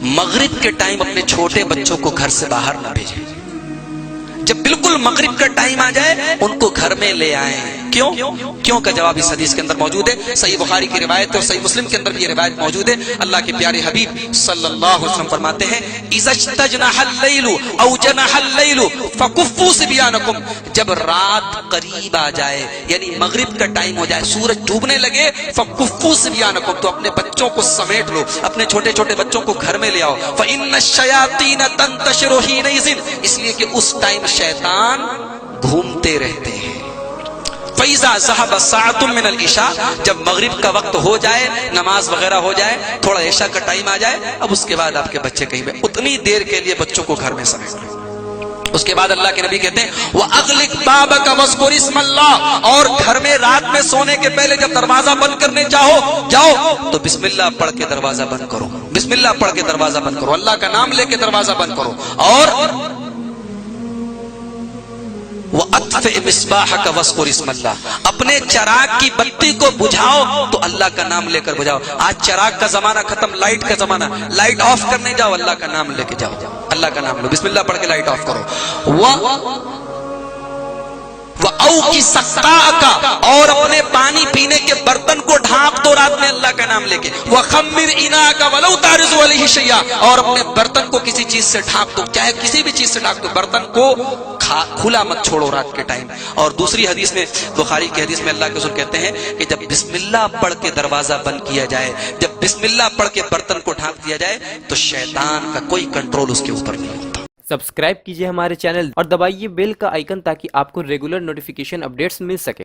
مغرب کے ٹائم اپنے چھوٹے بچوں کو گھر سے باہر نہ بھیجیں. جب بالکل مغرب کا ٹائم آ جائے ان کو گھر میں لے آئیں. کیوں کا جواب اس حدیث کے اندر موجود ہے. صحیح بخاری کی روایت اور صحیح مسلم کے اندر بھی یہ روایت موجود ہے. اللہ کے پیارے حبیب صلی اللہ علیہ وسلم فرماتے ہیں اذا استجنح الليل او جنح الليل فكفوا صبيانكم. جب رات قریب آ جائے یعنی مغرب کا ٹائم ہو جائے, سورج ڈوبنے لگے, فكفوا صبيانكم تو اپنے بچوں کو سمیٹ لو, اپنے چھوٹے چھوٹے بچوں کو گھر میں لے آؤ. فان الشياطين تنتشر حينئذ, اس لیے کہ اس ٹائم شیطان گھومتے رہتے ہیں. فَإِذَا ذَهَبَ سَاعَةٌ مِّنَ الْعِشَاءِ, جب مغرب کا وقت ہو جائے, نماز وغیرہ ہو جائے, تھوڑا عشاء کا ٹائم آ جائے, اب اس کے بعد آپ کے بچے کہیں پہ اتنی دیر کے لیے بچوں کو گھر میں سمیٹ لیں. اس کے بعد اللہ کے نبی کہتے ہیں وَأَغْلِقْ بَابَكَ وَاذْكُرِ اسْمَ اللَّهِ, اور گھر میں رات میں سونے کے پہلے جب دروازہ بند کرنے جاؤ تو بسم اللہ پڑھ کے دروازہ بند کرو. بسم اللہ پڑھ کے دروازہ بند کرو, اللہ کا نام لے کے دروازہ بند کرو. اور وَأَطْفِئْ مِصْبَاحَكَ وَاذْكُرِ اسْمَ اللَّهِ, اپنے چراغ کی بتی کو بجھاؤ تو اللہ کا نام لے کر بجھاؤ. آج چراغ کا زمانہ ختم, لائٹ کا زمانہ, لائٹ آف کرنے جاؤ, اللہ کا نام لے کے جاؤ, اللہ کا نام لو, بسم اللہ پڑھ کے لائٹ آف کرو. وَأَوْقِ سَقَّاءَكَ, اور اپنے پانی پینے کے برتن کو ڈھانپ دو رات میں اللہ کا نام لے کے. وَخَمِّرْ إِنَاءَكَ وَلَوْ تَعْرِضُ عَلَيْهِ شَيْئًا, اور اپنے برتن کو کسی چیز سے ڈھانپ دو, چاہے کسی بھی چیز سے ڈھانپ دو, برتن کو کھلا مت چھوڑو رات کے ٹائم. اور دوسری حدیث میں, بخاری کی حدیث میں اللہ کے رسول کہتے ہیں کہ جب بسم اللہ پڑھ کے دروازہ بند کیا جائے, جب بسم اللہ پڑھ کے برتن کو ڈھانپ دیا جائے تو شیطان کا کوئی کنٹرول اس کے اوپر نہیں ہوتا. سبسکرائب کیجئے ہمارے چینل اور دبائیے بیل کا آئیکن تاکہ آپ کو ریگولر نوٹیفیکیشن اپڈیٹس مل سکے.